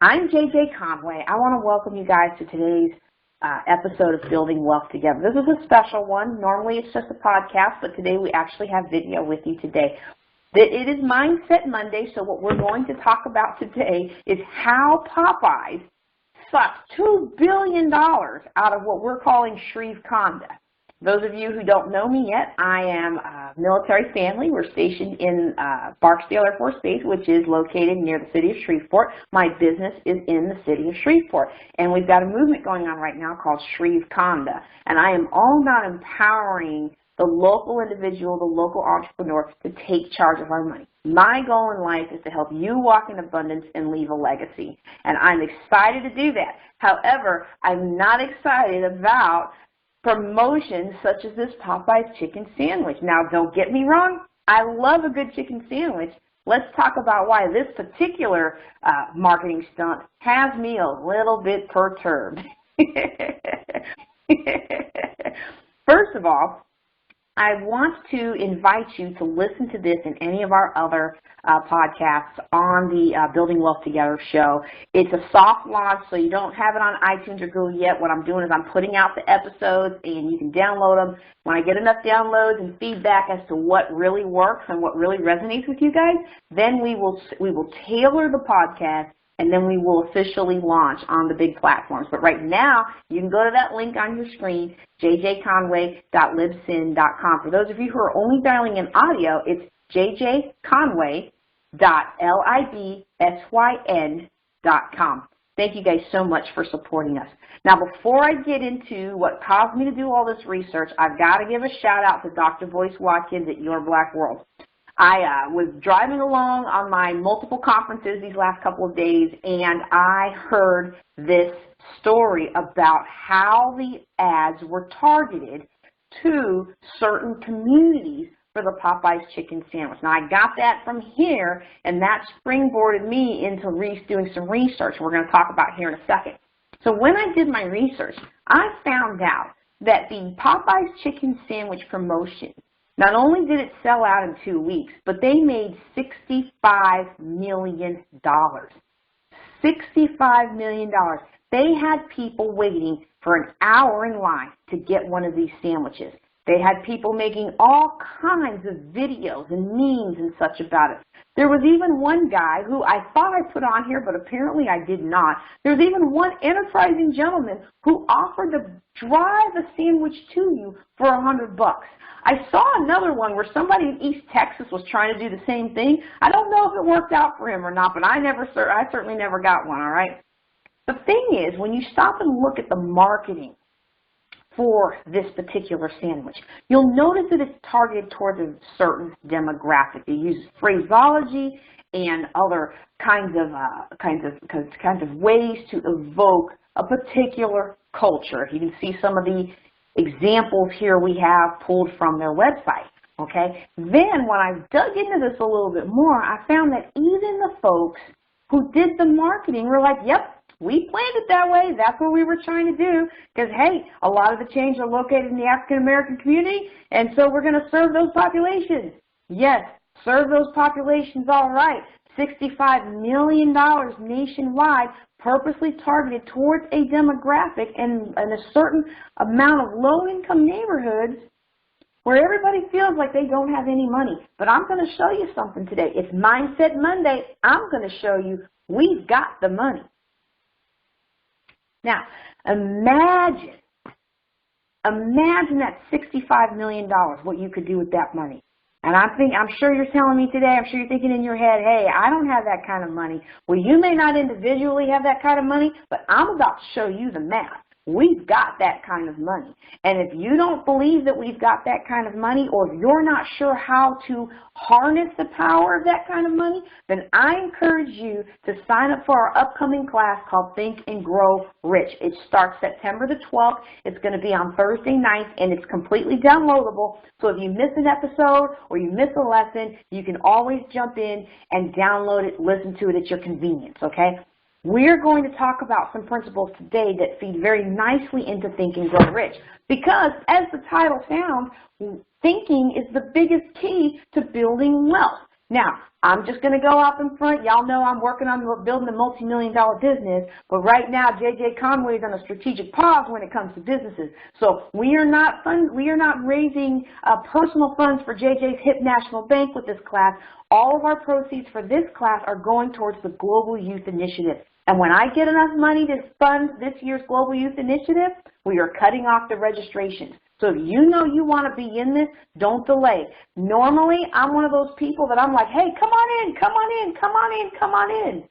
I'm JJ Conway. I want to welcome you guys to today's episode of Building Wealth Together. This is a special one. Normally it's just a podcast, but today we actually have video with you today. It is Mindset Monday, so what we're going to talk about today is how Popeyes sucked $2 billion out of what we're calling Shrevekanda. Those of you who don't know me yet, I am a military family. We're stationed in Barksdale Air Force Base, which is located near the City of Shreveport. My business is in the City of Shreveport. And we've got a movement going on right now called Shrevekanda. And I am all about empowering the local individual, the local entrepreneur to take charge of our money. My goal in life is to help you walk in abundance and leave a legacy. And I'm excited to do that. However, I'm not excited about promotions such as this Popeyes chicken sandwich. Now, don't get me wrong. I love a good chicken sandwich. Let's talk about why this particular marketing stunt has me a little bit perturbed. First of all, I want to invite you to listen to this and any of our other podcasts on the Building Wealth Together show. It's a soft launch, so you don't have it on iTunes or Google yet. What I'm doing is I'm putting out the episodes, and you can download them. When I get enough downloads and feedback as to what really works and what really resonates with you guys, then we will tailor the podcast, and then we will officially launch on the big platforms. But right now, you can go to that link on your screen, jjconway.libsyn.com. For those of you who are only dialing in audio, it's jjconway.libsyn.com. Thank you guys so much for supporting us. Now, before I get into what caused me to do all this research, I've got to give a shout out to Dr. Boyce Watkins at Your Black World. I was driving along on my multiple conferences these last couple of days, and I heard this story about how the ads were targeted to certain communities for the Popeyes chicken sandwich. Now, I got that from here, and that springboarded me into doing some research we're going to talk about here in a second. So when I did my research, I found out that the Popeyes chicken sandwich promotion, not only did it sell out in 2 weeks, but they made $65 million. $65 million. They had people waiting for an hour in line to get one of these sandwiches. They had people making all kinds of videos and memes and such about it. There was even one guy who I thought I put on here, but apparently I did not. There's even one enterprising gentleman who offered to drive a sandwich to you for $100. I saw another one where somebody in East Texas was trying to do the same thing. I don't know if it worked out for him or not, but I certainly never got one, all right? The thing is, when you stop and look at the marketing for this particular sandwich, you'll notice that it's targeted towards a certain demographic. It uses phraseology and other kinds of ways to evoke a particular culture. You can see some of the examples here we have pulled from their website. Okay. Then when I dug into this a little bit more, I found that even the folks who did the marketing were like, "Yep, we planned it that way. That's what we were trying to do, because, hey, a lot of the chains are located in the African-American community, and so we're going to serve those populations." Yes, serve those populations, all right. $65 million nationwide, purposely targeted towards a demographic and a certain amount of low-income neighborhoods where everybody feels like they don't have any money. But I'm going to show you something today. It's Mindset Monday. I'm going to show you we've got the money. Now, imagine that $65 million, what you could do with that money. And I'm sure you're telling me today, I'm sure you're thinking in your head, hey, I don't have that kind of money. Well, you may not individually have that kind of money, but I'm about to show you the math. We've got that kind of money. And if you don't believe that we've got that kind of money, or if you're not sure how to harness the power of that kind of money, then I encourage you to sign up for our upcoming class called Think and Grow Rich. It starts September the 12th. It's going to be on Thursday nights, and it's completely downloadable. So if you miss an episode or you miss a lesson, you can always jump in and download it, listen to it at your convenience, okay? We're going to talk about some principles today that feed very nicely into Think and Grow Rich, because as the title sounds, thinking is the biggest key to building wealth. Now, I'm just going to go up in front. Y'all know I'm working on building a multi-million-dollar business, but right now J.J. Conway is on a strategic pause when it comes to businesses. So we are not raising personal funds for J.J.'s Hip National Bank with this class. All of our proceeds for this class are going towards the Global Youth Initiative. And when I get enough money to fund this year's Global Youth Initiative, we are cutting off the registrations. So if you know you want to be in this, don't delay. Normally, I'm one of those people that I'm like, hey, come on in, come on in, come on in, come on in.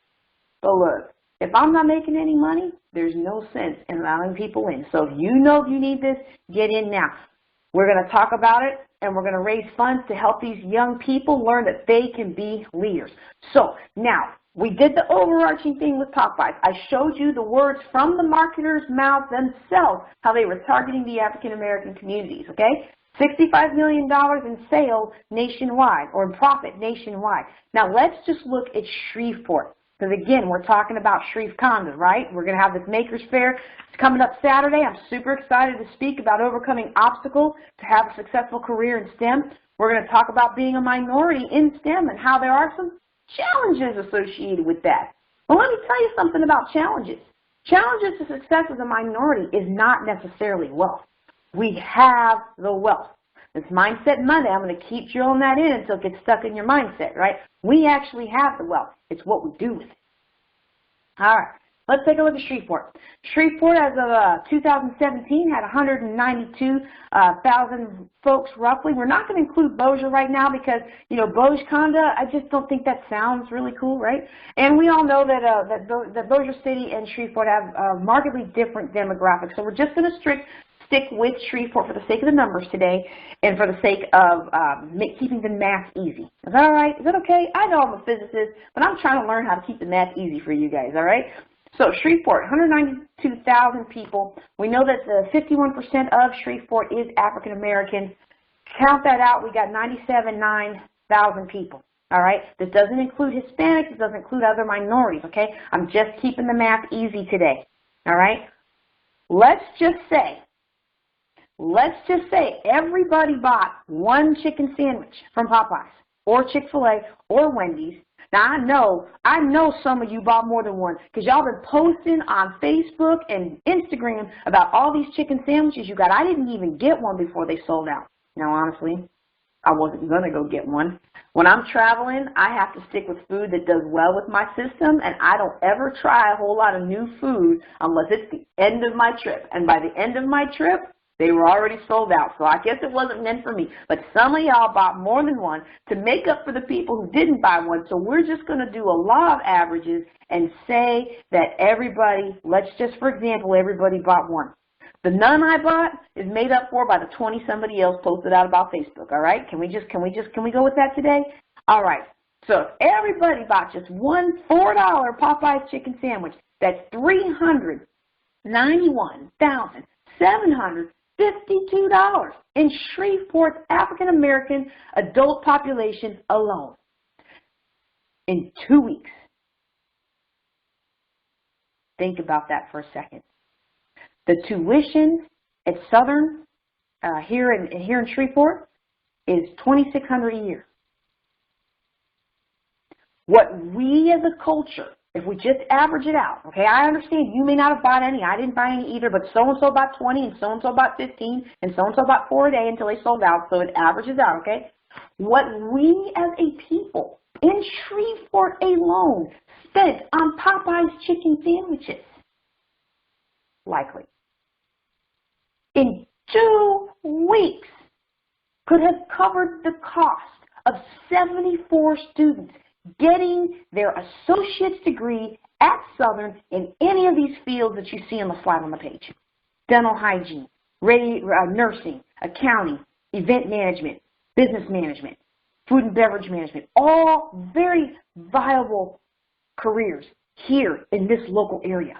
But look, if I'm not making any money, there's no sense in allowing people in. So if you know you need this, get in now. We're going to talk about it, and we're going to raise funds to help these young people learn that they can be leaders. So now, we did the overarching thing with Popeyes. I showed you the words from the marketers' mouth themselves, how they were targeting the African-American communities, okay? $65 million in sales nationwide, or in profit nationwide. Now, let's just look at Shreveport. Because, again, we're talking about Shrevekanda, right? We're going to have this Makers Fair. It's coming up Saturday. I'm super excited to speak about overcoming obstacles to have a successful career in STEM. We're going to talk about being a minority in STEM and how there are some challenges associated with that. Well, let me tell you something about challenges. Challenges to success as a minority is not necessarily wealth. We have the wealth. This Mindset Monday, I'm going to keep drilling that in until it gets stuck in your mindset, right? We actually have the wealth. It's what we do with it. All right. Let's take a look at Shreveport. Shreveport, as of 2017, had 192,000 folks roughly. We're not going to include Bossier right now because, you know, Shrevekanda, I just don't think that sounds really cool, right? And we all know that that Bossier City and Shreveport have markedly different demographics. So we're just going to stick with Shreveport for the sake of the numbers today and for the sake of keeping the math easy. Is that all right? Is that okay? I know I'm a physicist, but I'm trying to learn how to keep the math easy for you guys, all right? So Shreveport, 192,000 people. We know that the 51% of Shreveport is African American. Count that out, we got 97,900 people. All right, this doesn't include Hispanics, it doesn't include other minorities, okay? I'm just keeping the math easy today. All right? Let's just say everybody bought one chicken sandwich from Popeyes or Chick-fil-A or Wendy's. Now, I know some of you bought more than one because y'all been posting on Facebook and Instagram about all these chicken sandwiches you got. I didn't even get one before they sold out. Now, honestly, I wasn't going to go get one. When I'm traveling, I have to stick with food that does well with my system, and I don't ever try a whole lot of new food unless it's the end of my trip. And by the end of my trip, they were already sold out, so I guess it wasn't meant for me. But some of y'all bought more than one to make up for the people who didn't buy one. So we're just going to do a law of averages and say that everybody, let's just, for example, everybody bought one. The none I bought is made up for by the 20 somebody else posted out about Facebook, all right? Can we go with that today? All right. So if everybody bought just one $4 Popeyes chicken sandwich, that's $391,752 in Shreveport's African-American adult population alone in 2 weeks. Think about that for a second. The tuition at Southern here in Shreveport is $2,600 a year. What we as a culture, if we just average it out, okay, I understand you may not have bought any. I didn't buy any either, but so-and-so bought 20 and so-and-so bought 15 and so-and-so bought 4 a day until they sold out, so it averages out, okay? What we as a people in Shreveport alone spent on Popeyes chicken sandwiches, likely, in 2 weeks could have covered the cost of 74 students getting their associate's degree at Southern in any of these fields that you see on the slide on the page. Dental hygiene, nursing, accounting, event management, business management, food and beverage management, all very viable careers here in this local area.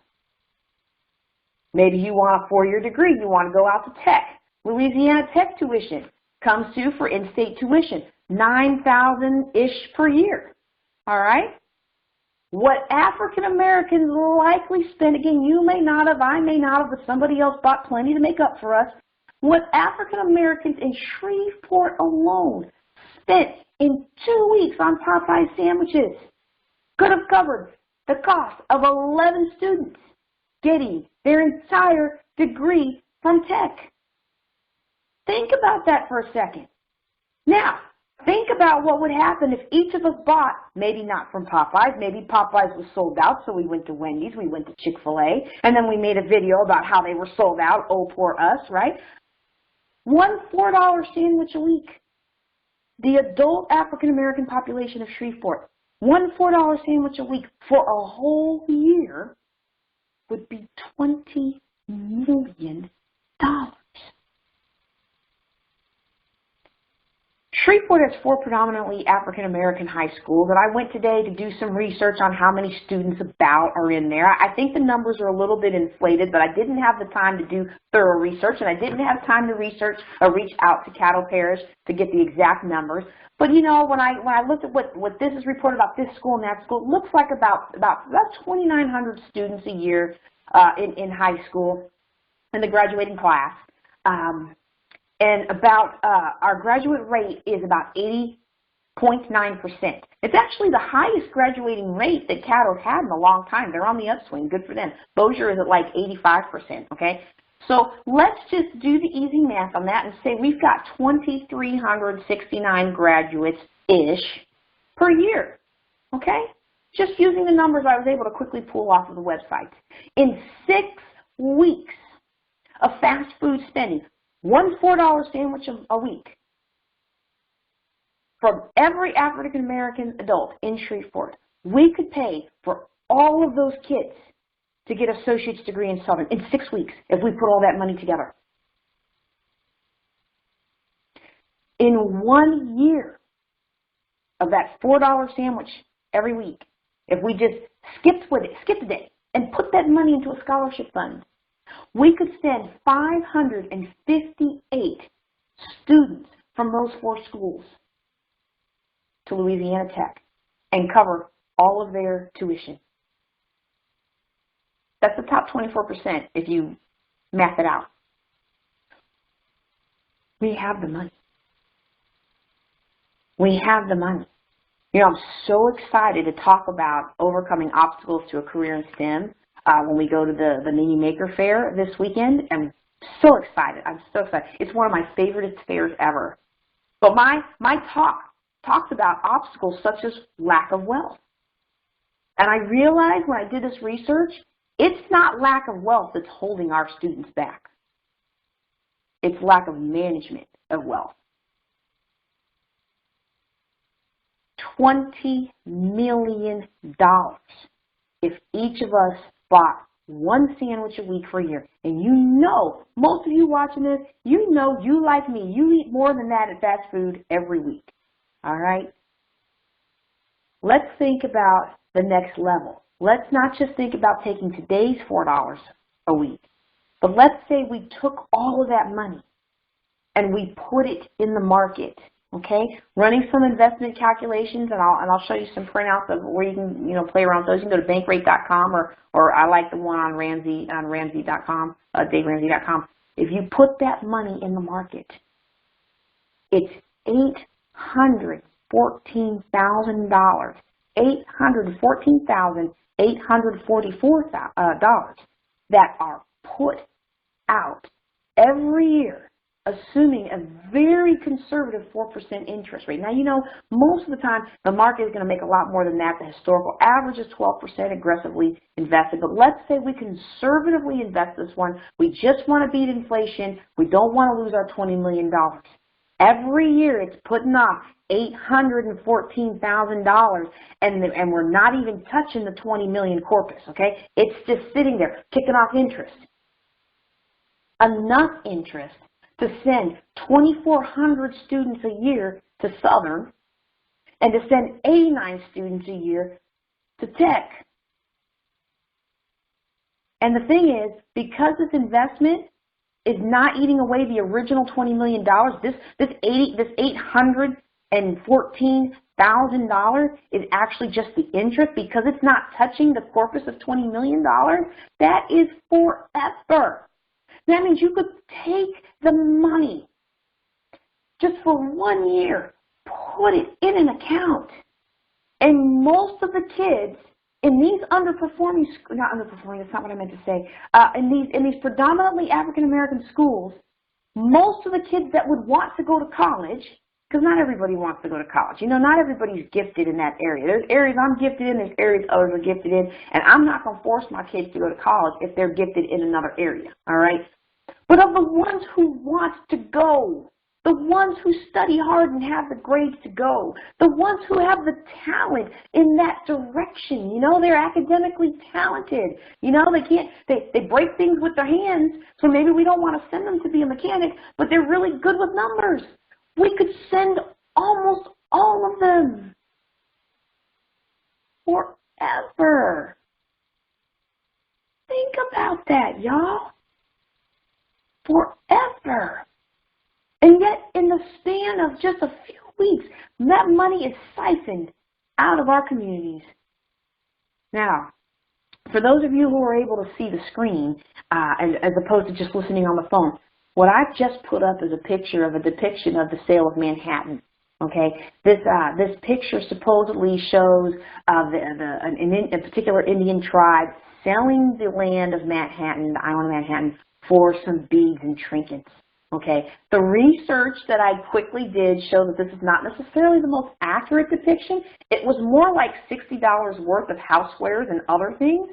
Maybe you want a 4-year degree, you want to go out to Tech. Louisiana Tech tuition comes to for in-state tuition, $9,000-ish per year. All right? What African Americans likely spend, again, you may not have, I may not have, but somebody else bought plenty to make up for us. What African Americans in Shreveport alone spent in 2 weeks on Popeyes sandwiches could have covered the cost of 11 students getting their entire degree from tech. Think about that for a second. Now, think about what would happen if each of us bought, maybe not from Popeyes, maybe Popeyes was sold out, so we went to Wendy's, we went to Chick-fil-A, and then we made a video about how they were sold out, oh, poor us, right? One $4 sandwich a week. The adult African-American population of Shreveport, one $4 sandwich a week for a whole year would be $20 million. Shreveport has 4 predominantly African-American high schools, and I went today to do some research on how many students about are in there. I think the numbers are a little bit inflated, but I didn't have the time to do thorough research, and I didn't have time to reach out to Cattle Parish to get the exact numbers. But you know, when I looked at what this is reported about this school and that school, it looks like about 2,900 students a year in high school in the graduating class. And about our graduate rate is about 80.9%. It's actually the highest graduating rate that Cattle's had in a long time. They're on the upswing. Good for them. Bossier is at like 85%, okay? So let's just do the easy math on that and say we've got 2,369 graduates-ish per year, okay? Just using the numbers I was able to quickly pull off of the website. In 6 weeks of fast food spending, one $4 sandwich a week from every African-American adult in Shreveport, we could pay for all of those kids to get an associate's degree in Southern in 6 weeks if we put all that money together. In 1 year of that $4 sandwich every week, if we just skipped a day and put that money into a scholarship fund, we could send 558 students from those 4 schools to Louisiana Tech and cover all of their tuition. That's the top 24% if you math it out. We have the money. We have the money. You know, I'm so excited to talk about overcoming obstacles to a career in STEM. When we go to the Mini Maker Fair this weekend. I'm so excited. I'm so excited. It's one of my favorite fairs ever. But my talk talks about obstacles such as lack of wealth. And I realized when I did this research, it's not lack of wealth that's holding our students back. It's lack of management of wealth. $20 million if each of us bought one sandwich a week for a year. And you know, most of you watching this, you know you like me. You eat more than that at fast food every week. All right? Let's think about the next level. Let's not just think about taking today's $4 a week, but let's say we took all of that money and we put it in the market. Okay, running some investment calculations, and I'll show you some printouts of where you can play around with those. You can go to bankrate.com or I like the one on Ramsey.com, DaveRamsey.com. If you put that money in the market, it's $814,000, $814,844 that are put out every year, assuming a very conservative 4% interest rate. Now, you know, most of the time, the market is going to make a lot more than that. The historical average is 12% aggressively invested. But let's say we conservatively invest this one. We just want to beat inflation. We don't want to lose our $20 million. Every year, it's putting off $814,000, and we're not even touching the $20 million corpus, okay? It's just sitting there, kicking off interest. Enough interest to send 2,400 students a year to Southern and to send 89 students a year to Tech. And the thing is, because this investment is not eating away the original $20 million, this $814,000 is actually just the interest because it's not touching the corpus of $20 million. That is forever. That means you could take the money just for 1 year put it in an account. And most of the kids in these underperforming, not underperforming, that's not what I meant to say, in these predominantly African-American schools, most of the kids that would want to go to college, because not everybody wants to go to college. You know, not everybody's gifted in that area. There's areas I'm gifted in, there's areas others are gifted in, and I'm not going to force my kids to go to college if they're gifted in another area, all right? But of the ones who want to go, the ones who study hard and have the grades to go, the ones who have the talent in that direction, you know, they're academically talented, you know, they break things with their hands, so maybe we don't want to send them to be a mechanic, but they're really good with numbers. We could send almost all of them forever. Think about that, y'all. Forever. And yet, in the span of just a few weeks, that money is siphoned out of our communities. Now, for those of you who are able to see the screen, as opposed to just listening on the phone, what I've just put up is a picture of a depiction of the sale of Manhattan. Okay, this picture supposedly shows a particular Indian tribe selling the land of Manhattan, the island of Manhattan, for some beads and trinkets. Okay, the research that I quickly did showed that this is not necessarily the most accurate depiction. It was more like $60 worth of housewares and other things.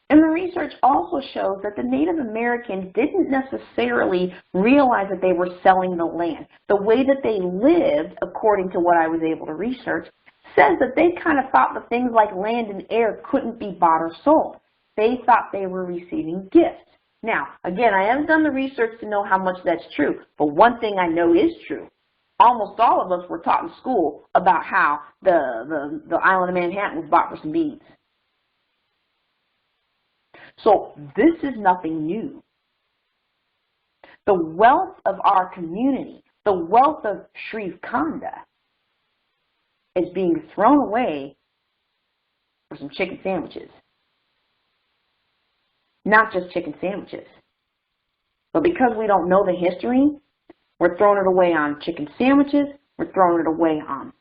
And the research also shows that the Native Americans didn't necessarily realize that they were selling the land. The way that they lived, according to what I was able to research, says that they kind of thought that things like land and air couldn't be bought or sold. They thought they were receiving gifts. Now, again, I haven't done the research to know how much that's true, but one thing I know is true. Almost all of us were taught in school about how the island of Manhattan was bought for some beads. So this is nothing new. The wealth of our community, the wealth of Shrevekanda, is being thrown away for some chicken sandwiches. Not just chicken sandwiches. But because we don't know the history, we're throwing it away on chicken sandwiches, we're throwing it away on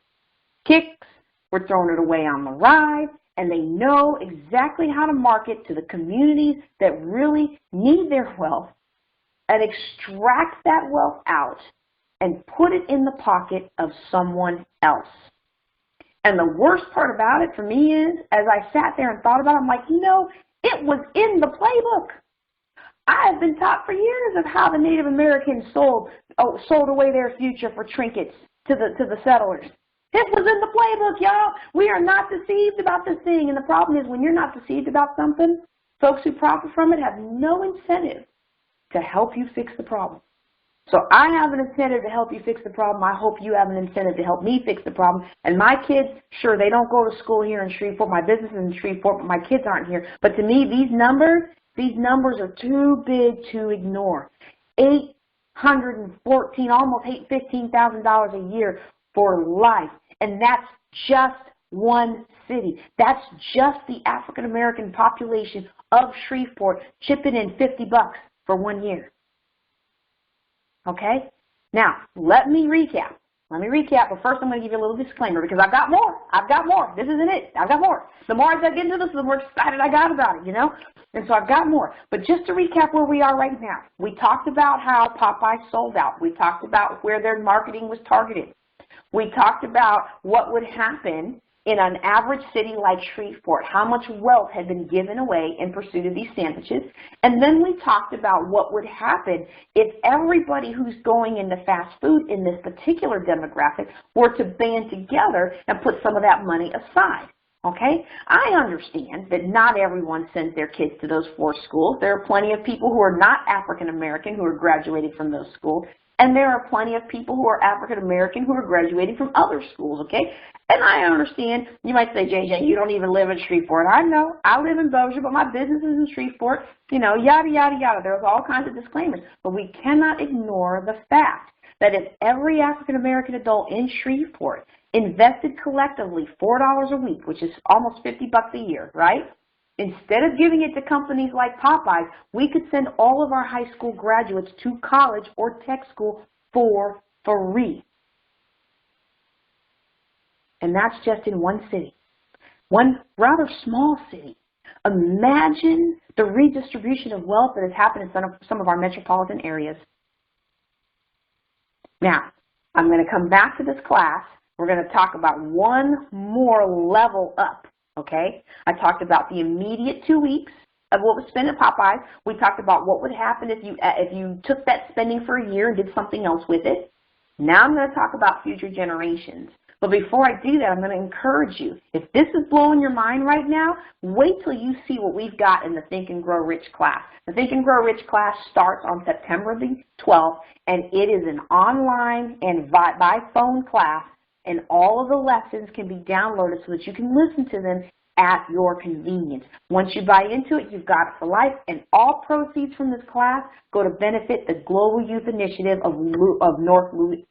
kicks, we're throwing it away on the ride, and they know exactly how to market to the communities that really need their wealth and extract that wealth out and put it in the pocket of someone else. And the worst part about it for me is, as I sat there and thought about it, I'm like, you know, it was in the playbook. I have been taught for years of how the Native Americans sold away their future for trinkets to the settlers. It was in the playbook, y'all. We are not deceived about this thing. And the problem is when you're not deceived about something, folks who profit from it have no incentive to help you fix the problem. So I have an incentive to help you fix the problem. I hope you have an incentive to help me fix the problem. And my kids, sure, they don't go to school here in Shreveport. My business is in Shreveport, but my kids aren't here. But to me, these numbers are too big to ignore. $814, almost $15,000 a year for life. And that's just one city. That's just the African American population of Shreveport chipping in $50 for 1 year. Okay? Now, let me recap. But first I'm going to give you a little disclaimer because I've got more. This isn't it. I've got more. The more I get into this, the more excited I got about it, you know? And so I've got more. But just to recap where we are right now, we talked about how Popeyes sold out. We talked about where their marketing was targeted. We talked about what would happen in an average city like Shreveport, how much wealth had been given away in pursuit of these sandwiches. And then we talked about what would happen if everybody who's going into fast food in this particular demographic were to band together and put some of that money aside. Okay? I understand that not everyone sends their kids to those 4 schools. There are plenty of people who are not African American who are graduating from those schools. And there are plenty of people who are African American who are graduating from other schools, okay? And I understand, you might say, JJ, you don't even live in Shreveport. I know, I live in Bossier, but my business is in Shreveport, you know, yada, yada, yada. There's all kinds of disclaimers. But we cannot ignore the fact that if every African American adult in Shreveport invested collectively $4 a week, which is almost $50 a year, right? Instead of giving it to companies like Popeyes, we could send all of our high school graduates to college or tech school for free. And that's just in one city, one rather small city. Imagine the redistribution of wealth that has happened in some of our metropolitan areas. Now, I'm going to come back to this class. We're going to talk about one more level up, okay? I talked about the immediate 2 weeks of what was spent at Popeyes. We talked about what would happen if you took that spending for a year and did something else with it. Now I'm going to talk about future generations. But before I do that, I'm going to encourage you. If this is blowing your mind right now, wait till you see what we've got in the Think and Grow Rich class. The Think and Grow Rich class starts on September the 12th, and it is an online and by phone class, and all of the lessons can be downloaded so that you can listen to them at your convenience. Once you buy into it, you've got it for life, and all proceeds from this class go to benefit the Global Youth Initiative of Northwest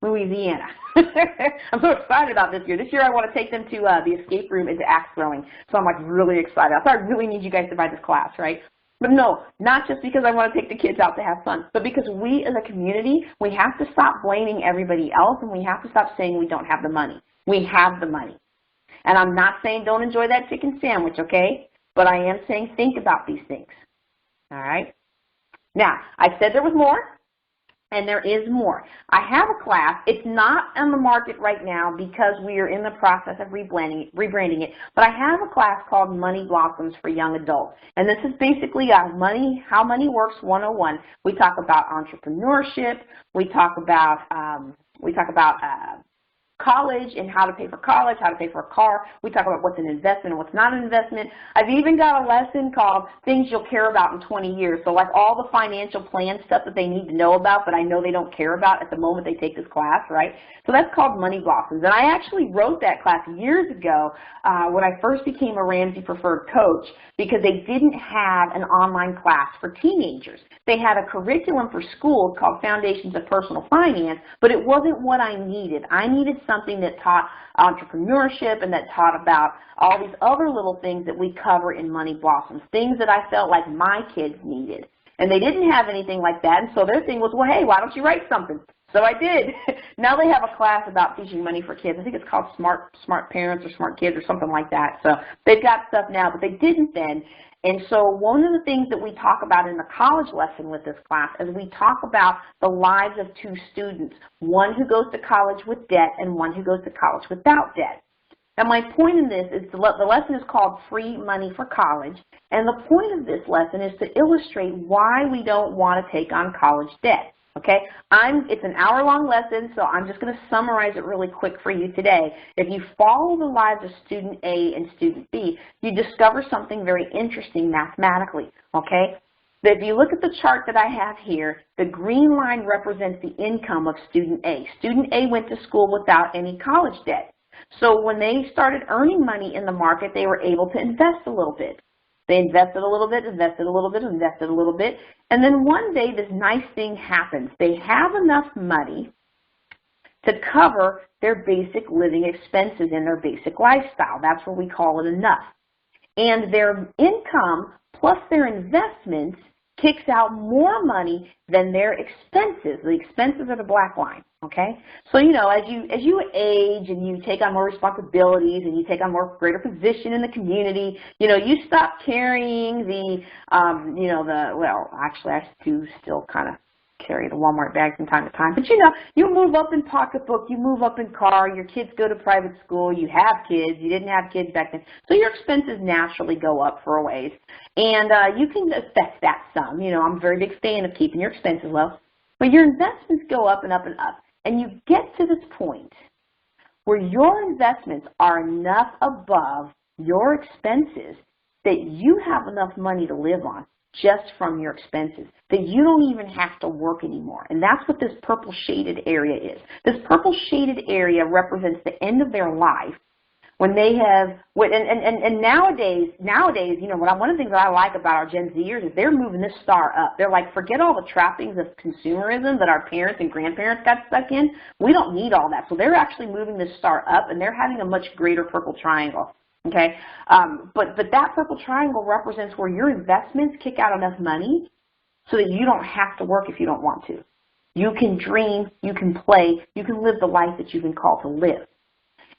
Louisiana. I'm so excited about this year. This year I want to take them to the escape room into axe throwing. So I'm like really excited. I thought I really need you guys to buy this class, right? But no, not just because I want to take the kids out to have fun, but because we as a community, we have to stop blaming everybody else, and we have to stop saying we don't have the money. We have the money. And I'm not saying don't enjoy that chicken sandwich, okay? But I am saying think about these things, all right? Now, I said there was more. And there is more. I have a class. It's not on the market right now because we are in the process of rebranding it. But I have a class called Money Blossoms for Young Adults. And this is basically How Money Works 101. We talk about entrepreneurship. We talk about college and how to pay for college, how to pay for a car. We talk about what's an investment and what's not an investment. I've even got a lesson called Things You'll Care About in 20 Years. So like all the financial plan stuff that they need to know about, but I know they don't care about at the moment they take this class, right? So that's called Money Blossoms. And I actually wrote that class years ago when I first became a Ramsey Preferred Coach because they didn't have an online class for teenagers. They had a curriculum for schools called Foundations of Personal Finance, but it wasn't what I needed. I needed something that taught entrepreneurship and that taught about all these other little things that we cover in Money Blossoms, things that I felt like my kids needed. And they didn't have anything like that, and so their thing was, well, hey, why don't you write something? So I did. Now they have a class about teaching money for kids. I think it's called Smart Parents or Smart Kids or something like that. So they've got stuff now, but they didn't then. And so one of the things that we talk about in the college lesson with this class is we talk about the lives of two students, one who goes to college with debt and one who goes to college without debt. Now my point in this is the lesson is called Free Money for College, and the point of this lesson is to illustrate why we don't want to take on college debt. Okay, it's an hour-long lesson, so I'm just going to summarize it really quick for you today. If you follow the lives of student A and student B, you discover something very interesting mathematically, okay? If you look at the chart that I have here, the green line represents the income of student A. Student A went to school without any college debt. So when they started earning money in the market, they were able to invest a little bit. They invested a little bit, invested a little bit, invested a little bit, and then one day this nice thing happens. They have enough money to cover their basic living expenses and their basic lifestyle. That's what we call it enough. And their income plus their investments kicks out more money than their expenses. The expenses are the black line, okay? So, you know, as you age and you take on more responsibilities and you take on more greater position in the community, you know, you stop carrying well, actually I do still kind of carry the Walmart bag from time to time, but you know, you move up in pocketbook, you move up in car, your kids go to private school, you have kids, you didn't have kids back then, so your expenses naturally go up for a ways, and you can affect that some. You know, I'm a very big fan of keeping your expenses low, but your investments go up and up and up, and you get to this point where your investments are enough above your expenses that you have enough money to live on just from your expenses, that you don't even have to work anymore. And that's what this purple shaded area is. This purple shaded area represents the end of their life when they have, and nowadays, you know, one of the things that I like about our Gen Zers is they're moving this star up. They're like, forget all the trappings of consumerism that our parents and grandparents got stuck in. We don't need all that. So they're actually moving this star up, and they're having a much greater purple triangle. Okay, but that purple triangle represents where your investments kick out enough money so that you don't have to work if you don't want to. You can dream, you can play, you can live the life that you've been called to live.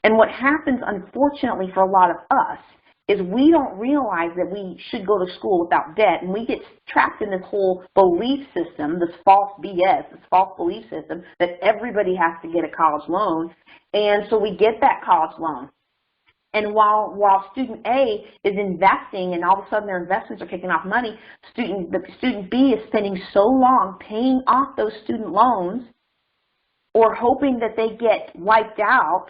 And what happens, unfortunately, for a lot of us is we don't realize that we should go to school without debt, and we get trapped in this whole belief system, this false BS, this false belief system that everybody has to get a college loan, and so we get that college loan. And while student A is investing and all of a sudden their investments are kicking off money, student B is spending so long paying off those student loans or hoping that they get wiped out.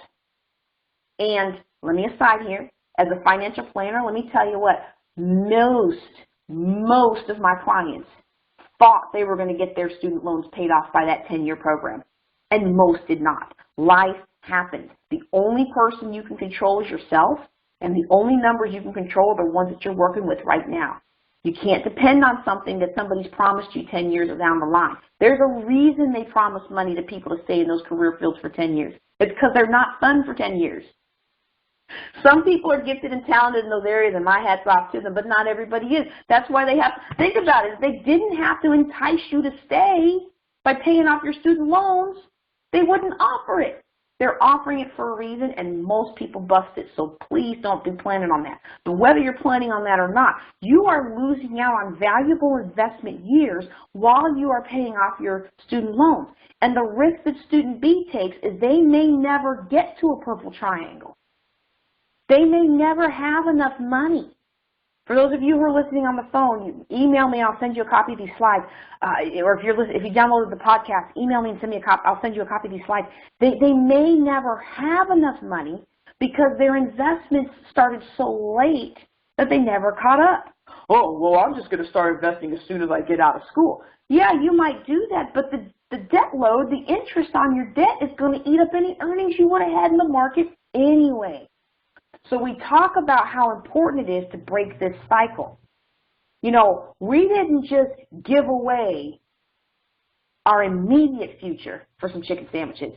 And let me aside here, as a financial planner, let me tell you what, most of my clients thought they were going to get their student loans paid off by that 10-year program, and most did not. Life happens. The only person you can control is yourself, and the only numbers you can control are the ones that you're working with right now. You can't depend on something that somebody's promised you 10 years down the line. There's a reason they promise money to people to stay in those career fields for 10 years. It's because they're not fun for 10 years. Some people are gifted and talented in those areas, and my hat's off to them, but not everybody is. That's why they have to think about it. If they didn't have to entice you to stay by paying off your student loans, they wouldn't offer it. They're offering it for a reason, and most people bust it, so please don't be planning on that. But whether you're planning on that or not, you are losing out on valuable investment years while you are paying off your student loans. And the risk that student B takes is they may never get to a purple triangle. They may never have enough money. For those of you who are listening on the phone, you email me, I'll send you a copy of these slides. Or if you downloaded the podcast, email me and send me a copy. I'll send you a copy of these slides. They may never have enough money because their investments started so late that they never caught up. Oh, well, I'm just going to start investing as soon as I get out of school. Yeah, you might do that, but the debt load, the interest on your debt is going to eat up any earnings you would have had in the market anyway. So we talk about how important it is to break this cycle. You know, we didn't just give away our immediate future for some chicken sandwiches.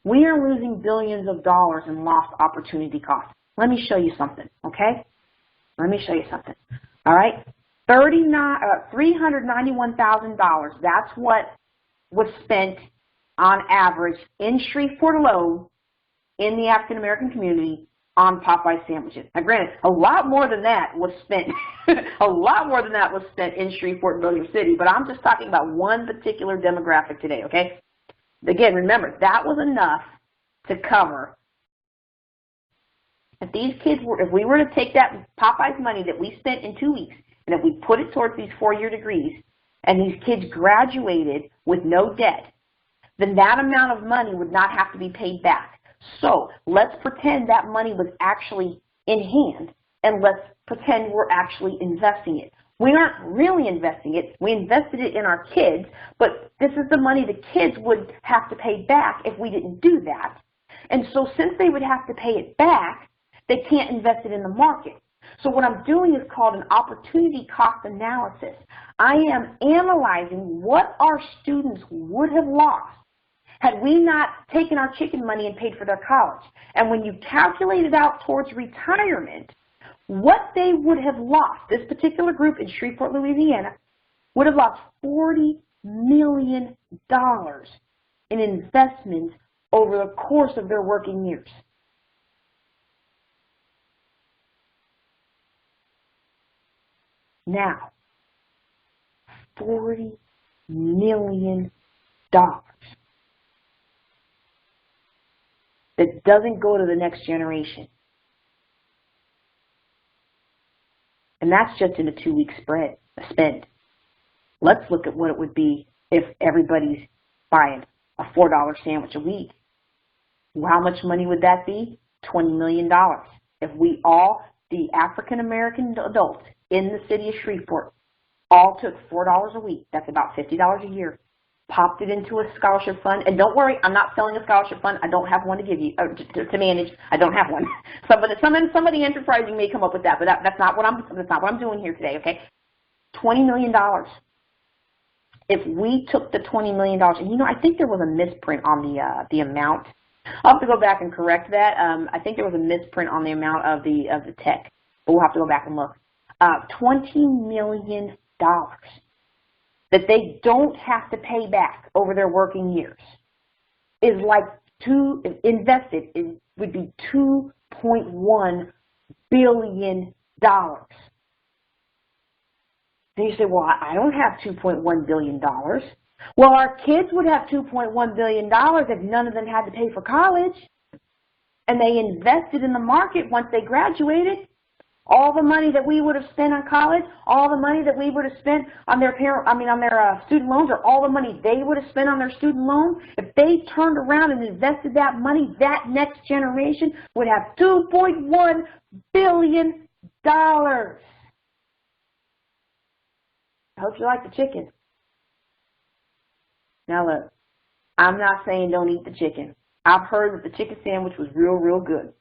We are losing billions of dollars in lost opportunity costs. Let me show you something, okay? Let me show you something. All right? $391,000. That's what was spent on average in Shreveport alone in the African American community on Popeyes sandwiches. Now, granted, a lot more than that was spent. A lot more than that was spent in Shreveport and William City. But I'm just talking about one particular demographic today. Okay. Again, remember that was enough to cover. If these kids were, if we were to take that Popeyes money that we spent in 2 weeks, and if we put it towards these 4-year degrees, and these kids graduated with no debt, then that amount of money would not have to be paid back. So let's pretend that money was actually in hand, and let's pretend we're actually investing it. We aren't really investing it. We invested it in our kids, but this is the money the kids would have to pay back if we didn't do that. And so since they would have to pay it back, they can't invest it in the market. So what I'm doing is called an opportunity cost analysis. I am analyzing what our students would have lost had we not taken our chicken money and paid for their college. And when you calculate it out towards retirement, what they would have lost, this particular group in Shreveport, Louisiana, would have lost $40 million in investments over the course of their working years. Now, $40 million that doesn't go to the next generation. And that's just in a 2-week spend. Let's look at what it would be if everybody's buying a $4 sandwich a week. How much money would that be? $20 million. If we all, the African American adults in the city of Shreveport, all took $4 a week, that's about $50 a year, popped it into a scholarship fund, and don't worry, I'm not selling a scholarship fund. I don't have one to give you to manage. I don't have one. Somebody enterprising may come up with that, but that's not what I'm doing here today. Okay, $20 million. If we took the $20 million, and you know, I think there was a misprint on the amount. I'll have to go back and correct that. I think there was a misprint on the amount of the tech, but we'll have to go back and look. $20 million that they don't have to pay back over their working years is like invested would be $2.1 billion. Then you say, well, I don't have $2.1 billion. Well, our kids would have $2.1 billion if none of them had to pay for college. And they invested in the market once they graduated. All the money that we would have spent on college, all the money that we would have spent on their student loans, or all the money they would have spent on their student loans, if they turned around and invested that money, that next generation would have $2.1 billion. I hope you like the chicken. Now look, I'm not saying don't eat the chicken. I've heard that the chicken sandwich was real good.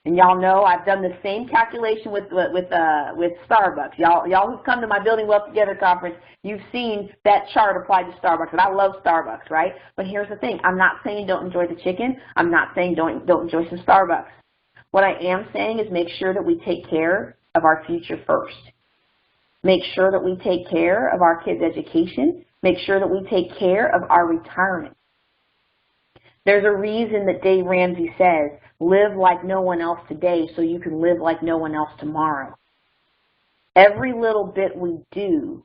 And y'all know I've done the same calculation with Starbucks. Y'all who've come to my Building Wealth Together conference, you've seen that chart applied to Starbucks. And I love Starbucks, right? But here's the thing. I'm not saying don't enjoy the chicken. I'm not saying don't enjoy some Starbucks. What I am saying is make sure that we take care of our future first. Make sure that we take care of our kids' education. Make sure that we take care of our retirement. There's a reason that Dave Ramsey says, live like no one else today so you can live like no one else tomorrow. Every little bit we do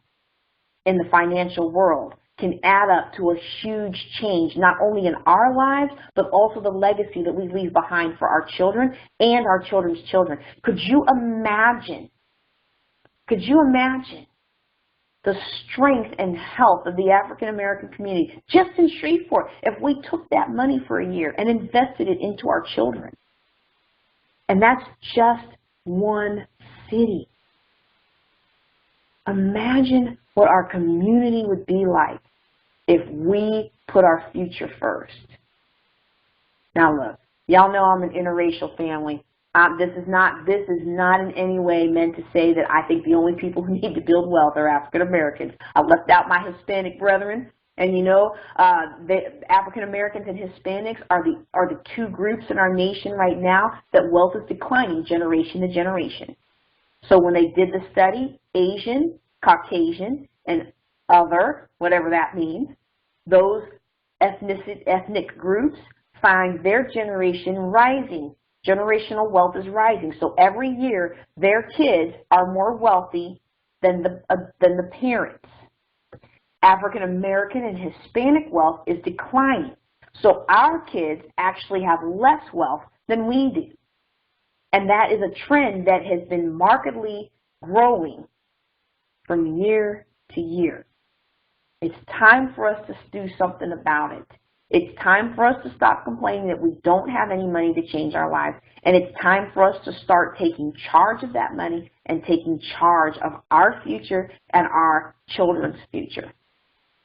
in the financial world can add up to a huge change, not only in our lives, but also the legacy that we leave behind for our children and our children's children. Could you imagine the strength and health of the African American community just in Shreveport if we took that money for a year and invested it into our children? And that's just one city. Imagine what our community would be like if we put our future first. Now look, y'all know I'm an interracial family. This is not in any way meant to say that I think the only people who need to build wealth are African Americans. I left out my Hispanic brethren, and you know, the African Americans and Hispanics are the two groups in our nation right now that wealth is declining generation to generation. So when they did the study, Asian, Caucasian, and other, whatever that means, those ethnic groups find their generation rising. Generational wealth is rising. So every year, their kids are more wealthy than the parents. African American and Hispanic wealth is declining. So our kids actually have less wealth than we do. And that is a trend that has been markedly growing from year to year. It's time for us to do something about it. It's time for us to stop complaining that we don't have any money to change our lives. And it's time for us to start taking charge of that money and taking charge of our future and our children's future.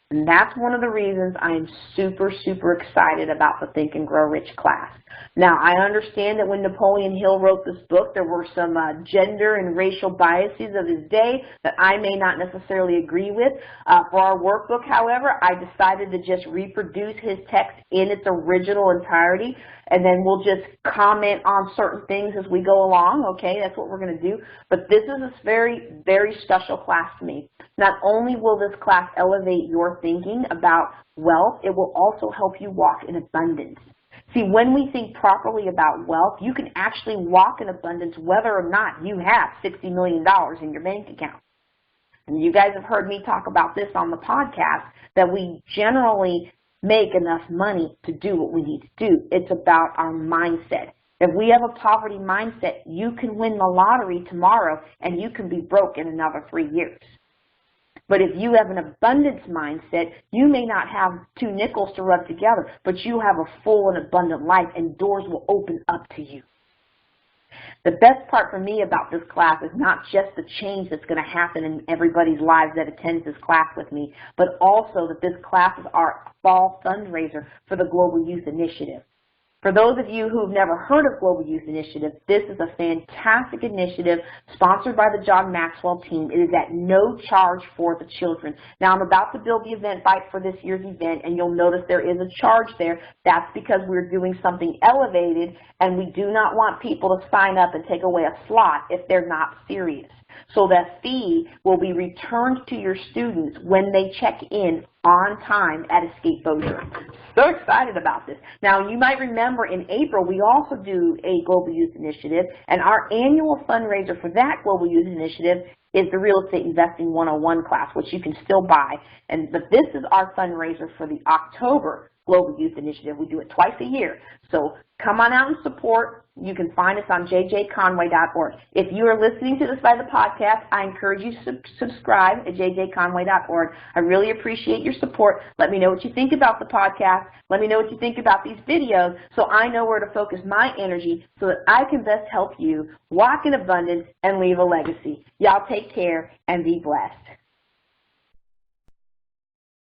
And that's one of the reasons I am super, super excited about the Think and Grow Rich class. Now, I understand that when Napoleon Hill wrote this book, there were some gender and racial biases of his day that I may not necessarily agree with. For our workbook, however, I decided to just reproduce his text in its original entirety, and then we'll just comment on certain things as we go along, okay? That's what we're going to do. But this is a very, very special class to me. Not only will this class elevate your thinking about wealth, it will also help you walk in abundance. See, when we think properly about wealth, you can actually walk in abundance whether or not you have $60 million in your bank account. And you guys have heard me talk about this on the podcast, that we generally make enough money to do what we need to do. It's about our mindset. If we have a poverty mindset, you can win the lottery tomorrow and you can be broke in another 3 years. But if you have an abundance mindset, you may not have 2 nickels to rub together, but you have a full and abundant life, and doors will open up to you. The best part for me about this class is not just the change that's going to happen in everybody's lives that attends this class with me, but also that this class is our fall fundraiser for the Global Youth Initiative. For those of you who've never heard of Global Youth Initiative, this is a fantastic initiative sponsored by the John Maxwell team. It is at no charge for the children. Now, I'm about to build the Eventbrite for this year's event, and you'll notice there is a charge there. That's because we're doing something elevated, and we do not want people to sign up and take away a slot if they're not serious. So that fee will be returned to your students when they check in on time at Escape Bossier. So excited about this. Now, you might remember in April, we also do a Global Youth Initiative, and our annual fundraiser for that Global Youth Initiative is the Real Estate Investing 101 class, which you can still buy. But this is our fundraiser for the October Global Youth Initiative. We do it twice a year. So come on out and support. You can find us on jjconway.org. If you are listening to this by the podcast, I encourage you to subscribe at jjconway.org. I really appreciate your support. Let me know what you think about the podcast. Let me know what you think about these videos so I know where to focus my energy so that I can best help you walk in abundance and leave a legacy. Y'all take care and be blessed.